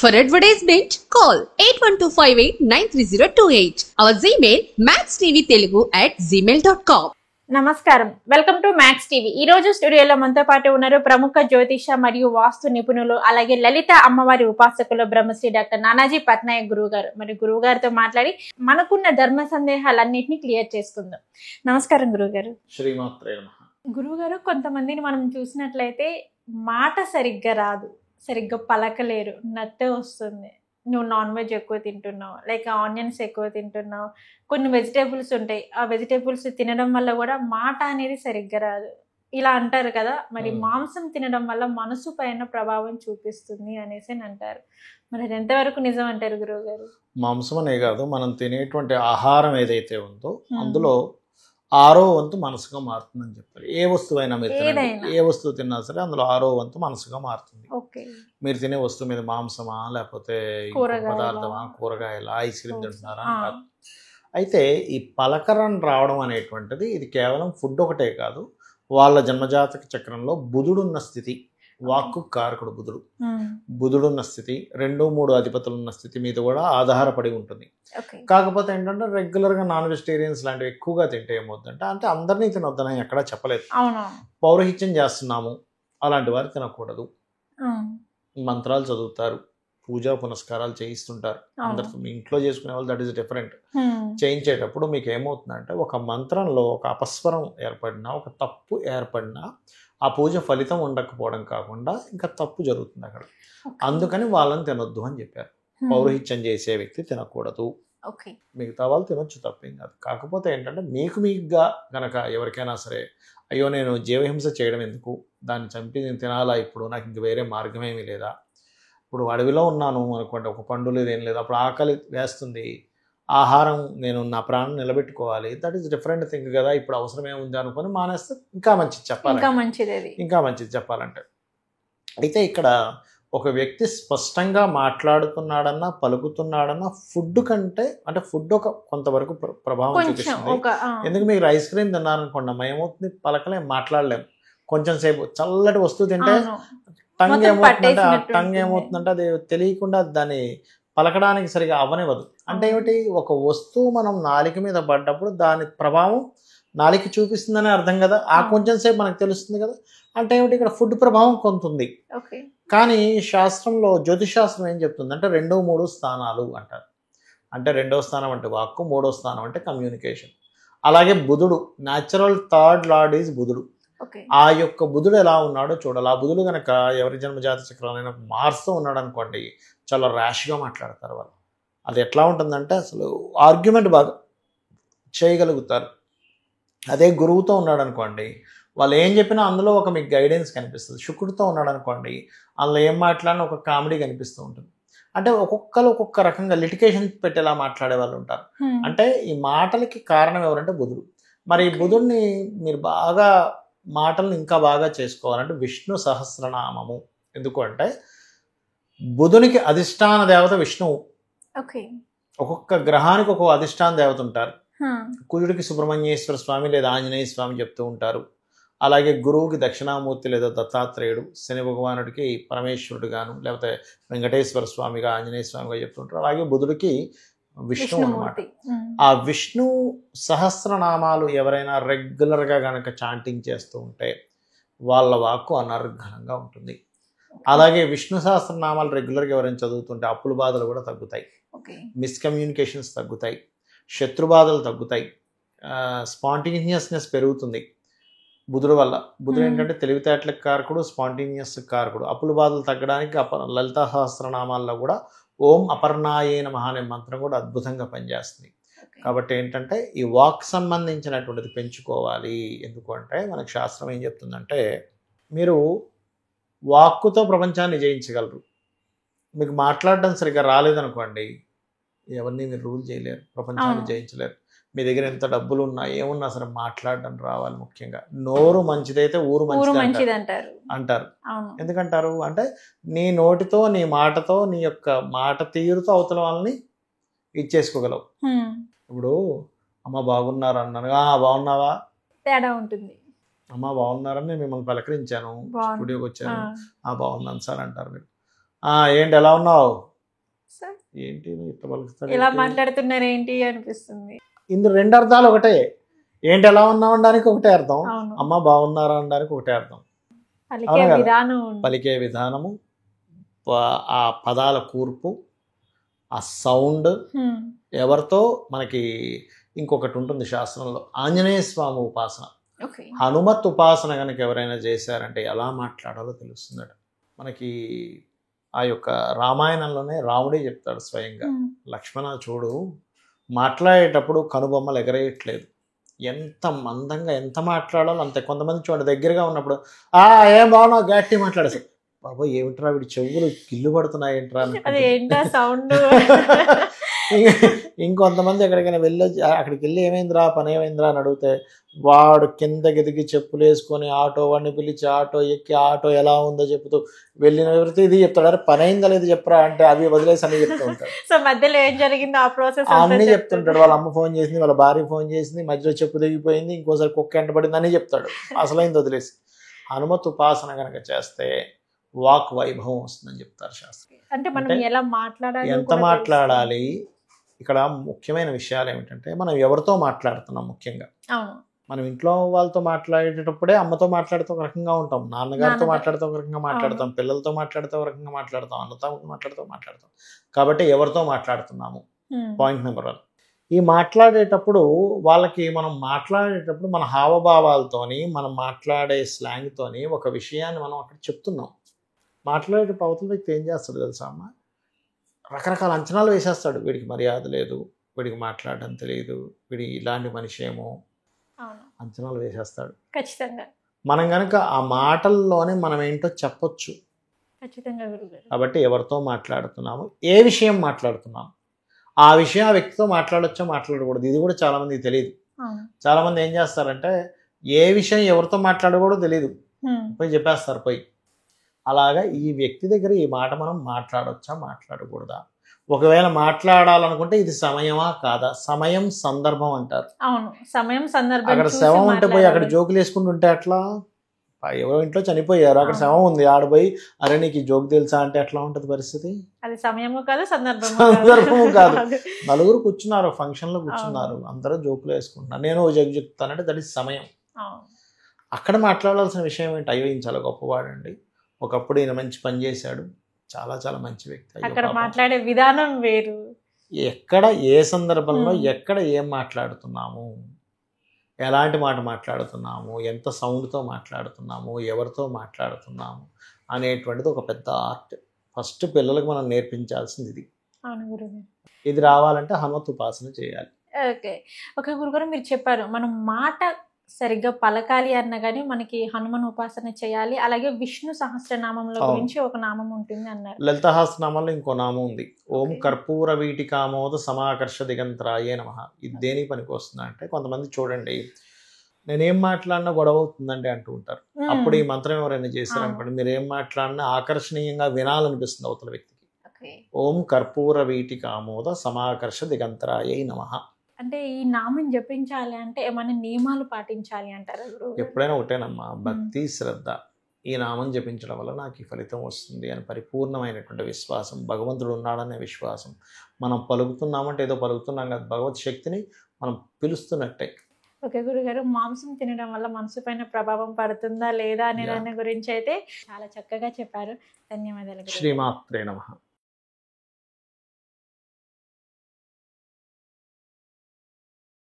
For advertisement, call 8125893028. Our Gmail maxtvtelugu@gmail.com. నమస్కారం, welcome to max TV. ఈ రోజు స్టూడియోలో మనతో పాటు ఉన్నారు ప్రముఖ జ్యోతిష మరియు వాస్తు నిపుణులు, అలాగే లలిత అమ్మవారి ఉపాసకులు బ్రహ్మశ్రీ డాక్టర్ నానాజీ పట్నాయక్ గురువు గారు. మరి గురువు గారితో మాట్లాడి మనకున్న ధర్మ సందేహాలన్నింటినీ క్లియర్ చేసుకుందాం. నమస్కారం గురువుగారు. శ్రీమాత్రే నమః. గురువుగారు, కొంతమందిని మనం చూసినట్లయితే మాట సరిగ్గా రాదు, సరిగ్గా పలకలేరు, నత్తే వస్తుంది, నువ్వు నాన్ వెజ్ ఎక్కువ తింటున్నావు, లైక్ ఆనియన్స్ ఎక్కువ తింటున్నావు, కొన్ని వెజిటేబుల్స్ ఉంటాయి, ఆ వెజిటేబుల్స్ తినడం వల్ల కూడా మాట అనేది సరిగ్గా రాదు, ఇలా అంటారు కదా. మరి మాంసం తినడం వల్ల మనసు పైన ప్రభావం చూపిస్తుంది అనేసి అంటారు. మరి అది ఎంతవరకు నిజం అంటారు గురువు గారు? మాంసం అనే కాదు, మనం తినేటువంటి ఆహారం ఏదైతే ఉందో అందులో 6వ వంతు మనసుగా మారుతుందని చెప్పారు. ఏ వస్తువైనా మీరు తినండి, ఏ వస్తువు తిన్నా సరే అందులో 6వ వంతు మనసుగా మారుతుంది. మీరు తినే వస్తువు మీద మాంసమా, లేకపోతే పదార్థమా, కూరగాయల, ఐస్ క్రీమ్ తింటున్నారా కాదు. అయితే ఈ పలకరం రావడం అనేటువంటిది ఇది కేవలం ఫుడ్ ఒకటే కాదు, వాళ్ళ జన్మజాతక చక్రంలో బుధుడున్న స్థితి, వాక్కు కారకుడు బుధుడున్న స్థితి, 2-3 అధిపతులు ఉన్న స్థితి మీద కూడా ఆధారపడి ఉంటుంది. కాకపోతే ఏంటంటే రెగ్యులర్గా నాన్ వెజిటేరియన్స్ లాంటివి ఎక్కువగా తింటే ఏమవుతుందంటే, అంటే అందరినీ తినొద్దని ఎక్కడా చెప్పలేదు, పౌరహిత్యం చేస్తున్నాము అలాంటి వారు తినకూడదు. మంత్రాలు చదువుతారు, పూజా పునస్కారాలు చేయిస్తుంటారు అందరితో, మీ ఇంట్లో చేసుకునే వాళ్ళు దట్ ఈస్ డిఫరెంట్. చేయించేటప్పుడు మీకు ఏమవుతుందంటే, ఒక మంత్రంలో ఒక అపస్వరం ఏర్పడినా, ఒక తప్పు ఏర్పడినా ఆ పూజ ఫలితం ఉండకపోవడం కాకుండా ఇంకా తప్పు జరుగుతుంది అక్కడ. అందుకని వాళ్ళని తినొద్దు అని చెప్పారు. పౌరహిత్యం చేసే వ్యక్తి తినకూడదు, మిగతా వాళ్ళు తినొచ్చు, తప్పేం కాదు. కాకపోతే ఏంటంటే మీకుగా గనక ఎవరికైనా సరే, అయ్యో నేను జీవహింస చేయడం ఎందుకు, దాన్ని చంపి నేను తినాలా, ఇప్పుడు నాకు ఇంక వేరే మార్గం ఏమీ లేదా, ఇప్పుడు అడవిలో ఉన్నాను అనుకోండి, ఒక పండు లేదు ఏం లేదు, అప్పుడు ఆకలి వేస్తుంది, ఆహారం నేను నా ప్రాణం నిలబెట్టుకోవాలి, దట్ ఈస్ డిఫరెంట్ థింగ్ కదా, ఇప్పుడు అవసరం ఏముంది అనుకొని మానేస్తే ఇంకా మంచిది చెప్పాలి, ఇంకా మంచిది చెప్పాలంటే. అయితే ఇక్కడ ఒక వ్యక్తి స్పష్టంగా మాట్లాడుతున్నాడన్నా పలుకుతున్నాడన్నా ఫుడ్ కంటే, అంటే ఫుడ్ ఒక కొంతవరకు ప్రభావం చూపిస్తుంది. ఎందుకు మీరు ఐస్ క్రీమ్ తిన్నారనుకోండి అమ్మా, ఏమవుతుంది, పలకలేం, మాట్లాడలేం. కొంచెం సేపు చల్లటి వస్తువు తింటే టంగ్ ఏమవుతుందంటే అది తెలియకుండా దాన్ని పలకడానికి సరిగా అవ్వనివ్వదు. అంటే ఏమిటి, ఒక వస్తువు మనం నాలిక మీద పడ్డప్పుడు దాని ప్రభావం నాలిక చూపిస్తుందని అర్థం కదా, ఆ కొంచెం సేపు మనకు తెలుస్తుంది కదా. అంటే ఏమిటి, ఇక్కడ ఫుడ్ ప్రభావం కొంత ఉంది. కానీ శాస్త్రంలో, జ్యోతిషాస్త్రం ఏం చెప్తుంది అంటే 2-3 స్థానాలు అంటారు. అంటే 2వ స్థానం అంటే వాక్కు, 3వ స్థానం అంటే కమ్యూనికేషన్. అలాగే బుధుడు, న్యాచురల్ థర్డ్ లార్డ్ ఈజ్ బుధుడు. ఆ యొక్క బుధుడు ఎలా ఉన్నాడో చూడాలి. ఆ బుధుడు కనుక ఎవరి జన్మజాత చక్రాలైనా మార్స్తో ఉన్నాడు అనుకోండి, చాలా ర్యాష్గా మాట్లాడతారు వాళ్ళు. అది ఎట్లా ఉంటుందంటే అసలు ఆర్గ్యుమెంట్ బాగా చేయగలుగుతారు. అదే గురువుతో ఉన్నాడు అనుకోండి, వాళ్ళు ఏం చెప్పినా అందులో ఒక మీకు గైడెన్స్ కనిపిస్తుంది. శుక్రుడితో ఉన్నాడు అనుకోండి, అందులో ఏం మాట్లాడినా ఒక కామెడీ కనిపిస్తూ ఉంటుంది. అంటే ఒక్కొక్కరు ఒక్కొక్క రకంగా లిటికేషన్ పెట్టేలా మాట్లాడే వాళ్ళు ఉంటారు. అంటే ఈ మాటలకి కారణం ఎవరంటే బుధుడు. మరి ఈ బుధుడిని మీరు బాగా మాటలను ఇంకా బాగా చేసుకోవాలంటే విష్ణు సహస్రనామము. ఎందుకు అంటే బుధునికి అధిష్టాన దేవత విష్ణువు. ఒక్కొక్క గ్రహానికి ఒక్కొక్క అధిష్టాన దేవత ఉంటారు. కుజుడికి సుబ్రహ్మణ్యేశ్వర స్వామి లేదా ఆంజనేయ స్వామి చెప్తూ ఉంటారు. అలాగే గురువుకి దక్షిణామూర్తి లేదా దత్తాత్రేయుడు, శని భగవానుడికి పరమేశ్వరుడు గాను, లేకపోతే వెంకటేశ్వర స్వామిగా, ఆంజనేయ స్వామిగా చెప్తుంటారు. అలాగే బుధుడికి విష్ణు అన్నమాట. ఆ విష్ణు సహస్రనామాలు ఎవరైనా రెగ్యులర్గా కనుక చాంటింగ్ చేస్తూ ఉంటే వాళ్ళ వాక్కు అనర్ఘనంగా ఉంటుంది. అలాగే విష్ణు సహస్రనామాలు రెగ్యులర్గా ఎవరైనా చదువుతుంటే అప్పుల బాధలు కూడా తగ్గుతాయి, మిస్కమ్యూనికేషన్స్ తగ్గుతాయి, శత్రు బాధలు తగ్గుతాయి, స్పాంటేనియస్నెస్ పెరుగుతుంది బుధుడు వల్ల. బుధుడు ఏంటంటే తెలివితేటలకు కారకుడు, స్పాంటేనియస్ కారకుడు. అప్పుల బాధలు తగ్గడానికి లలితా సహస్రనామాల్లో కూడా ఓం అపర్ణాయే నమః అనే మంత్రం కూడా అద్భుతంగా పనిచేస్తుంది. కాబట్టి ఏంటంటే ఈ వాక్ సంబంధించినటువంటిది పెంచుకోవాలి. ఎందుకు అంటే మనకు శాస్త్రం ఏం చెప్తుందంటే, మీరు వాక్కుతో ప్రపంచాన్ని జయించగలరు. మీకు మాట్లాడడం సరిగ్గా రాలేదనుకోండి, ఎవరిని మీరు రూల్ చేయలేరు, ప్రపంచాన్ని జయించలేరు. మీ దగ్గర ఎంత డబ్బులు ఉన్నా ఏమున్నా సరే మాట్లాడడం రావాలి. ముఖ్యంగా నోరు మంచిదైతే ఊరు మంచిది అంటారు. ఎందుకంటారు అంటే నీ నోటితో, నీ మాటతో, నీ యొక్క మాట తీరుతో అవతల వాళ్ళని ఇచ్చేసుకోగలవు. ఇప్పుడు అమ్మ బాగున్నారు అన్నాను, బాగున్నావా, తేడా ఉంటుంది. అమ్మ బాగున్నారని నేను మిమ్మల్ని పలకరించాను, స్టూడియోకి వచ్చాను, బాగున్నాను సార్ అంటారు. మీరు ఏంటి ఎలా ఉన్నావు, సార్ ఏంటి నువ్వు ఇట్లా పలుకుతాడు ఇలా ఏంటి? మాట్లాడుతున్నారు ఏంటి అనిపిస్తుంది. ఇందులో రెండు అర్థాలు ఒకటే. ఏంటి ఎలా ఉన్నావు అనడానికి ఒకటే అర్థం, అవును, అమ్మ బాగున్నారా అనడానికి ఒకటే అర్థం. పలికే అవునా కదా? విధానం ఉంది. పలికే విధానము, ఆ పదాల కూర్పు, ఆ సౌండ్. హ్మ్. ఎవరితో మనకి ఇంకొకటి ఉంటుంది శాస్త్రంలో, ఆంజనేయ స్వామి ఉపాసన, ఓకే. హనుమత్ ఉపాసన కనుక ఎవరైనా చేశారంటే ఎలా మాట్లాడాలో తెలుస్తుందట. మనకి ఆ యొక్క రామాయణంలోనే రాముడే చెప్తాడు స్వయంగా, హ్మ్. లక్ష్మణ చూడు మాట్లాడేటప్పుడు కనుబొమ్మలు ఎగరేయట్లేదు, ఎంత మందంగా ఎంత మాట్లాడాలో అంతే. కొంతమంది చూడండి దగ్గరగా ఉన్నప్పుడు ఏం బాగున్నావు గట్టి మాట్లాడేసారు, బాబా ఏమిట్రా వీడి చెవులు కిల్లు పడుతున్నాయి ఏంట్రా అది ఏంటా సౌండ్. ఇంకొంతమంది ఎక్కడికైనా అక్కడికి వెళ్ళి ఏమైందిరా పని ఏమైందిరా అని అడిగితే వాడు కింద గదికి చెప్పులు వేసుకొని ఆటో వాడిని పిలిచి ఆటో ఎక్కి ఆటో ఎలా ఉందో చెప్తూ వెళ్ళిన ఎవరితో ఇది చెప్తాడు, అరే పని అయిందా లేదు చెప్పరా అంటే అవి వదిలేసి అన్ని చెప్తూ ఉంటాడు. సో మధ్యలో ఏం జరిగిందో ఆ ప్రాసెస్ అన్నీ చెప్తుంటాడు. వాళ్ళ అమ్మ ఫోన్ చేసింది, వాళ్ళ భార్య ఫోన్ చేసింది, మధ్యలో చెప్పు తెగిపోయింది, ఇంకోసారి కుక్క ఎంటబడింది అని చెప్తాడు, అసలైంది వదిలేసి. హనుమత్ ఉపాసన కనుక చేస్తే వాక్ వైభవం వస్తుందని చెప్తారు శాస్త్రం. అంటే మనం ఎలా మాట్లాడాలి, ఎంత మాట్లాడాలి, ఇక్కడ ముఖ్యమైన విషయాలు ఏమిటంటే మనం ఎవరితో మాట్లాడుతున్నాం. ముఖ్యంగా అవును, మనం ఇంట్లో వాళ్ళతో మాట్లాడేటప్పుడే అమ్మతో మాట్లాడుతూ ఒక రకంగా ఉంటాం, నాన్నగారితో మాట్లాడుతూ ఒక రకంగా మాట్లాడతాం, పిల్లలతో మాట్లాడుతూ ఒక రకంగా మాట్లాడతాం, అన్నతో మాట్లాడతాం. కాబట్టి ఎవరితో మాట్లాడుతున్నాము పాయింట్ నెంబర్ 1. ఈ మాట్లాడేటప్పుడు వాళ్ళకి మనం మాట్లాడేటప్పుడు మన హావభావాలతోని మనం మాట్లాడే స్లాంగ్తోని ఒక విషయాన్ని మనం అక్కడ చెప్తున్నాం. మాట్లాడేటప్పుడు అవతల వ్యక్తి ఏం చేస్తాడు తెలుసా అమ్మ, రకరకాల అంచనాలు వేసేస్తాడు. వీడికి మర్యాద లేదు, వీడికి మాట్లాడడం తెలియదు, వీడి ఇలాంటి మనిషి ఏమో, అంచనాలు వేసేస్తాడు. ఖచ్చితంగా మనం కనుక ఆ మాటల్లోనే మనం ఏంటో చెప్పొచ్చు. ఖచ్చితంగా. కాబట్టి ఎవరితో మాట్లాడుతున్నాము, ఏ విషయం మాట్లాడుతున్నాము, ఆ విషయం ఆ వ్యక్తితో మాట్లాడొచ్చో మాట్లాడకూడదు, ఇది కూడా చాలామందికి తెలియదు. చాలామంది ఏం చేస్తారంటే ఏ విషయం ఎవరితో మాట్లాడకూడదో తెలియదు, పోయి చెప్పేస్తారు పోయి. అలాగా ఈ వ్యక్తి దగ్గర ఈ మాట మనం మాట్లాడొచ్చా మాట్లాడకూడదా, ఒకవేళ మాట్లాడాలనుకుంటే ఇది సమయమా కాదా, సమయం సందర్భం అంటారు. అవును, సమయం సందర్భం. అక్కడ శవం ఉంటే పోయి అక్కడ జోకులు వేసుకుంటుంటే అట్లా, ఎవరో ఇంట్లో చనిపోయారు అక్కడ శవం ఉంది, ఆడపోయి అరే నీకు ఈ జోక్ తెలుసా అంటే ఎట్లా ఉంటుంది పరిస్థితి. అది సమయము కాదు, సందర్భము కాదు. నలుగురు కూర్చున్నారు, ఫంక్షన్లో కూర్చున్నారు, అందరూ జోకులు వేసుకుంటున్నారు, నేను ఓ జోక్ చెప్తానంటే దట్ ఈస్ సమయం. అక్కడ మాట్లాడాల్సిన విషయం ఏంటి, అయ్యో ఈయన చాలా గొప్పవాడండి, ఒకప్పుడు ఈయన మంచి పని చేశాడు, చాలా చాలా మంచి వ్యక్తి. అక్కడ మాట్లాడే విధానం వేరు. ఎక్కడ ఏ సందర్భంలో ఎక్కడ ఏం మాట్లాడుతున్నాము, ఎలాంటి మాట మాట్లాడుతున్నాము, ఎంత సౌండ్తో మాట్లాడుతున్నాము, ఎవరితో మాట్లాడుతున్నాము అనేటువంటిది ఒక పెద్ద ఆర్ట్. ఫస్ట్ పిల్లలకు మనం నేర్పించాల్సింది ఇది. ఇది రావాలంటే హనుమత్ ఉపాసన చేయాలి. ఓకే గురుగారు, మీరు చెప్పారు మనం మాట సరిగ్గా పలకాలి అన్న కానీ మనకి హనుమాన్ ఉపాసన చేయాలి, అలాగే విష్ణు సహస్రనామంలో గురించి ఒక నామం ఉంటుంది అన్నారు. లలిత సహస్రనామంలో ఇంకో నామం ఉంది, ఓం కర్పూర వీటికామోద సమాకర్ష దిగంతరాయే నమః. ఇది దేనికి పనికి వస్తుంది అంటే, కొంతమంది చూడండి నేనేం మాట్లాడినా గొడవ అవుతుందండి అంటూ ఉంటారు. అప్పుడు ఈ మంత్రం ఎవరైనా చేశారనుకోండి, మీరు ఏం మాట్లాడినా ఆకర్షణీయంగా వినాలనిపిస్తుంది అవతల వ్యక్తికి. ఓం కర్పూర వీటికామోద సమాకర్ష దిగంతరాయే నమః. అంటే ఈ నామం జపించాలి అంటే ఏమైనా నియమాలు పాటించాలి అంటారా? ఎప్పుడైనా ఒకటేనమ్మా, భక్తి శ్రద్ధ. ఈ నామం జపించడం వల్ల నాకు ఈ ఫలితం వస్తుంది అని పరిపూర్ణమైనటువంటి విశ్వాసం, భగవంతుడు ఉన్నాడనే విశ్వాసం. మనం పలుకుతున్నామంటే ఏదో పలుకుతున్నాం కదా, భగవత్ శక్తిని మనం పిలుస్తున్నట్టే. ఓకే గురుగారు, మాంసం తినడం వల్ల మనసు పైన ప్రభావం పడుతుందా లేదా అనే దాని గురించి అయితే చాలా చక్కగా చెప్పారు. ధన్యవాదాలు. శ్రీమాత్రే నమః.